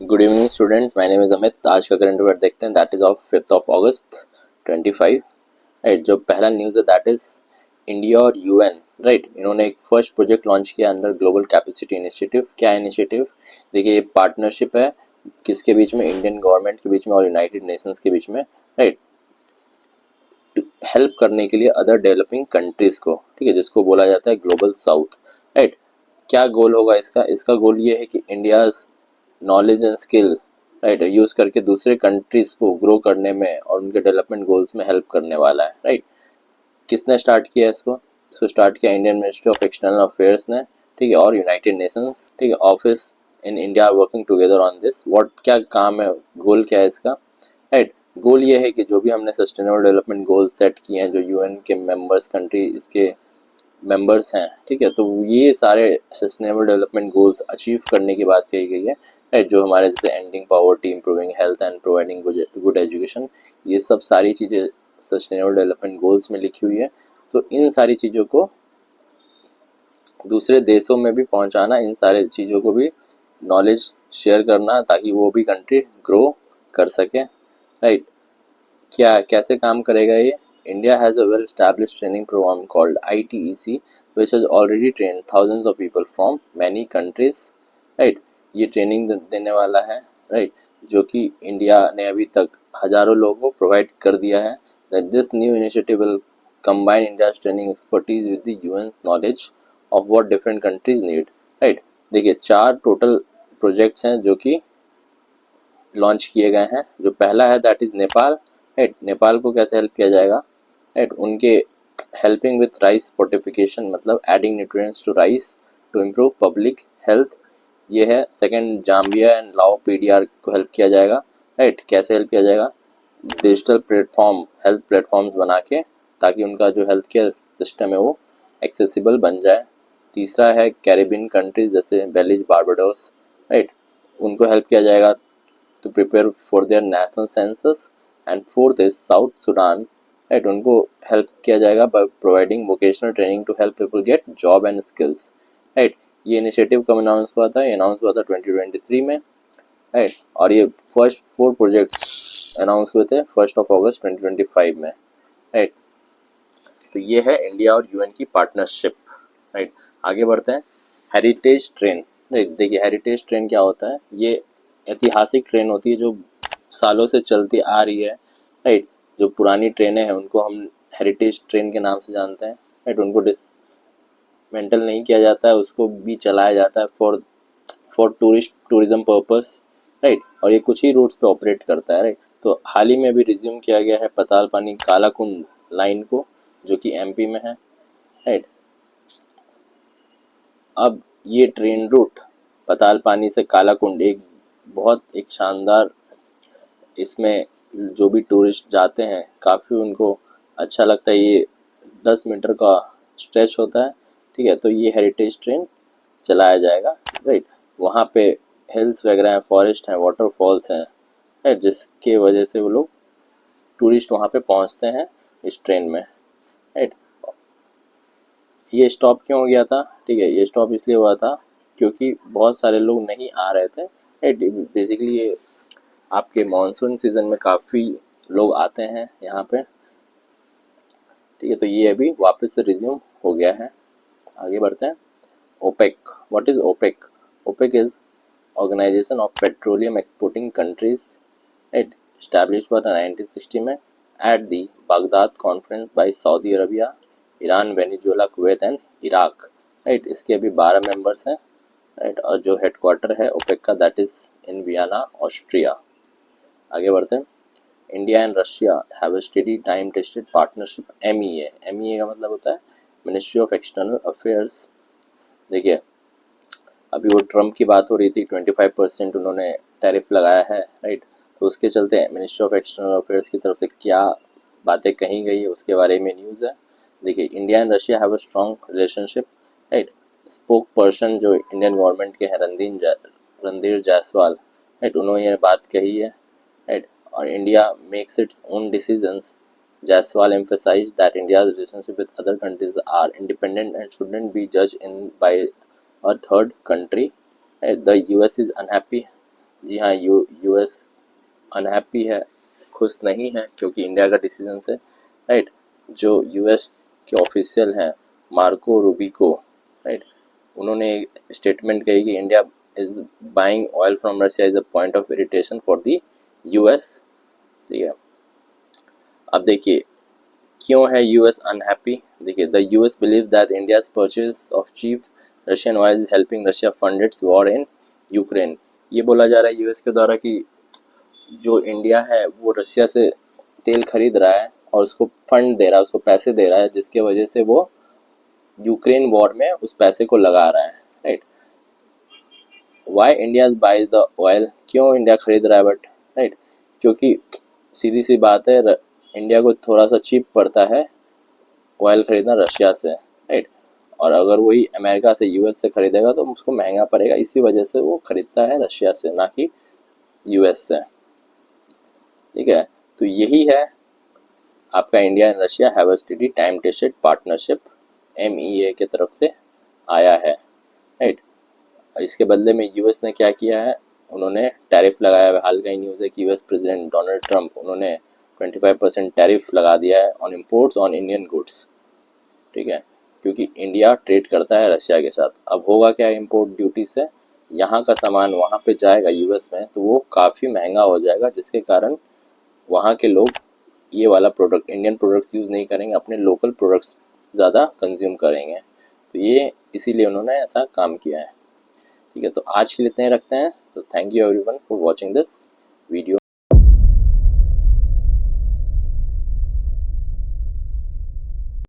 Good evening students, my name is Amit. आज का current affair देखते हैं, that is of 5 of August 25। Right, जो पहला न्यूज़ है दैट इज़ इंडिया और यूएन। राइट, इन्होंने एक फर्स्ट प्रोजेक्ट लॉन्च किया अंडर ग्लोबल कैपेसिटी इनिशिएटिव। क्या इनिशिएटिव? देखिए, ये पार्टनरशिप है किसके बीच में? इंडियन गवर्नमेंट के बीच में और यूनाइटेड नेशंस के बीच में। राइट, हेल्प करने के लिए अदर डेवलपिंग कंट्रीज को, ठीक है, जिसको बोला जाता है ग्लोबल साउथ। राइट, क्या गोल होगा इसका? इसका गोल ये है कि India knowledge and skill, right, use करके दूसरे कंट्रीज को ग्रो करने में और उनके डेवलपमेंट गोल्स में हेल्प करने वाला है। राइट, किसने स्टार्ट किया इसको स्टार्ट किया Indian Ministry of External Affairs ने, ठीक है, और यूनाइटेड नेशंस, ठीक है, office in India are working together on this. What, क्या काम है, गोल क्या है इसका? राइट, गोल ये है कि जो भी हमने सस्टेनेबल डेवलपमेंट गोल सेट किए हैं, जो यूएन के मेंबर्स कंट्री इसके मेंबर्स हैं, ठीक है, तो ये सारे सस्टेनेबल डेवलपमेंट गोल्स अचीव करने की बात कही गई है। राइट, जो हमारे जैसे ending poverty, improving health and providing good education, ये सब सारी चीज़ें सस्टेनेबल डेवलपमेंट गोल्स में लिखी हुई है। तो इन सारी चीज़ों को दूसरे देशों में भी पहुंचाना, इन सारे चीज़ों को भी नॉलेज शेयर करना, ताकि वो भी कंट्री ग्रो कर सके। राइट, क्या कैसे काम करेगा ये? India has a well established training programme called ITEC which has already trained thousands of people from many countries. Right, ये ट्रेनिंग देने वाला है। राइट, जो कि इंडिया ने अभी तक हजारों लोगों को प्रोवाइड कर दिया है। that this new initiative will combine India's training expertise with the UN's knowledge of what different countries need. Right, देखिए, 4 टोटल प्रोजेक्ट्स हैं जो कि लॉन्च किए गए हैं। जो पहला है that is Nepal. Right, Nepal को कैसे हेल्प किया जाएगा? राइट, उनके हेल्पिंग विथ राइस फोर्टिफिकेशन, मतलब adding nutrients to rice to improve public health, ये है। Second, Zambia and Lao PDR को हेल्प किया जाएगा। राइट, कैसे हेल्प किया जाएगा? डिजिटल प्लेटफॉर्म, हेल्थ प्लेटफॉर्म्स बना के, ताकि उनका जो हेल्थ केयर सिस्टम है वो एक्सेसिबल बन जाए। तीसरा है कैरिबियन कंट्रीज जैसे बेलिज, बारबाडोस। राइट, उनको हेल्प किया जाएगा to prepare for their national census. And fourth is South Sudan. Right, उनको हेल्प किया जाएगा by providing vocational training to help people get job and skills. Right, ये इनिशिएटिव कब announce हुआ था? ये अनाउंस हुआ था 2023 में। राइट, और ये फर्स्ट 4 प्रोजेक्ट्स अनाउंस हुए थे 1 अगस्त 2025 में। राइट, तो ये है इंडिया और यूएन की पार्टनरशिप। राइट, आगे बढ़ते हैं। Heritage train. राइट, देखिए, हेरिटेज ट्रेन क्या होता है? ये ऐतिहासिक ट्रेन होती है जो सालों से चलती आ रही है। राइट, जो पुरानी ट्रेनें हैं उनको हम हेरिटेज ट्रेन के नाम से जानते हैं। राइट, उनको डिसमेंटल नहीं किया जाता है, उसको भी चलाया जाता है फॉर टूरिज्म पर्पस। राइट, और ये कुछ ही रूट्स पे ऑपरेट करता है। राइट, तो हाल ही में अभी रिज्यूम किया गया है पतालपानी कालाकुंड लाइन को, जो कि एमपी में है। राइट, अब ये ट्रेन रूट पतालपानी से कालाकुंड एक शानदार, इसमें जो भी टूरिस्ट जाते हैं काफ़ी उनको अच्छा लगता है। ये 10 मीटर का स्ट्रेच होता है, ठीक है, तो ये हेरिटेज ट्रेन चलाया जाएगा। राइट, वहाँ पे हिल्स वगैरह हैं, फॉरेस्ट हैं, वाटरफॉल्स हैं। राइट, जिसके वजह से वो लोग टूरिस्ट वहाँ पे पहुँचते हैं इस ट्रेन में। राइट, ये स्टॉप क्यों हो गया था? ठीक है, ये स्टॉप इसलिए हुआ था क्योंकि बहुत सारे लोग नहीं आ रहे थे। राइट, बेसिकली ये आपके मानसून सीजन में काफ़ी लोग आते हैं यहाँ पे। ठीक है, तो ये अभी वापस से रिज्यूम हो गया है। आगे बढ़ते हैं। OPEC, what is OPEC? OPEC is Organization of Petroleum Exporting Countries. Right, establish हुआ था 1960 में at the Baghdad conference by Saudi Arabia, Iran, Venezuela, Kuwait and Iraq. Right, इसके अभी 12 मेंबर्स हैं। राइट, और जो हेडक्वार्टर है ओपेक का that is in Vienna, Austria. आगे बढ़ते हैं। India and Russia have a steady time tested partnership, MEA. MEA का मतलब होता है मिनिस्ट्री ऑफ एक्सटर्नल अफेयर्स। देखिए, अभी वो ट्रम्प की बात हो रही थी, 25% उन्होंने टैरिफ लगाया है। राइट, तो उसके चलते मिनिस्ट्री ऑफ एक्सटर्नल अफेयर्स की तरफ से क्या बातें कही गई है उसके बारे में न्यूज़ है। देखिए, India and Russia have a strong relationship. Right, spoke person जो इंडियन गवर्नमेंट के हैं रणधीर जायसवाल, राइट, उन्होंने ये बात कही है। राइट, और India makes its own decisions. Jaiswal emphasized that India's relationship with other countries are independent and shouldn't be judged in by a third country. The US is unhappy जी हाँ, US unhappy है, खुश नहीं है क्योंकि India का decision से, right. जो US के ऑफिशियल हैं मार्को रूबिको, राइट, उन्होंने एक स्टेटमेंट कही कि India is buying oil from Russia is a point of irritation for the US. ठीक है, अब देखिए क्यों है यूएस अनहैप्पी। देखिए, the US believe that India's purchase of cheap Russian oil is helping Russia fund its war in Ukraine. ये बोला जा रहा है यूएस के द्वारा कि जो इंडिया है वो रशिया से तेल खरीद रहा है और उसको फंड दे रहा है, उसको पैसे दे रहा है, जिसके वजह से वो यूक्रेन वॉर में उस पैसे को लगा रहा है, right. Why India buys the oil, क्यों इंडिया खरीद रहा है, बट राइट, क्योंकि सीधी सी बात है, इंडिया को थोड़ा सा चीप पड़ता है ऑयल खरीदना रशिया से, राइट। और अगर वही अमेरिका से यूएस से खरीदेगा तो उसको महंगा पड़ेगा, इसी वजह से वो खरीदता है रशिया से, ना कि यूएस से। ठीक है, तो यही है आपका India and Russia have a study time tested partnership, MEA के तरफ से आया है, राइट। इसके बदले में यूएस ने क्या किया है, उन्होंने टैरिफ लगाया है। हाल का ही न्यूज़ है कि यूएस प्रेसिडेंट डोनाल्ड ट्रंप, उन्होंने 25% टैरिफ लगा दिया है on imports on Indian goods. ठीक है, क्योंकि इंडिया ट्रेड करता है रशिया के साथ। अब होगा क्या इम्पोर्ट ड्यूटी से, यहाँ का सामान वहाँ पे जाएगा यूएस में तो वो काफ़ी महंगा हो जाएगा, जिसके कारण वहाँ के लोग ये वाला प्रोडक्ट, इंडियन प्रोडक्ट्स यूज़ नहीं करेंगे, अपने लोकल प्रोडक्ट्स ज़्यादा कंज्यूम करेंगे। तो ये इसीलिए उन्होंने ऐसा काम किया है। ठीक है, तो आज के लिए इतने ही रखते हैं। तो thank you everyone for watching this video.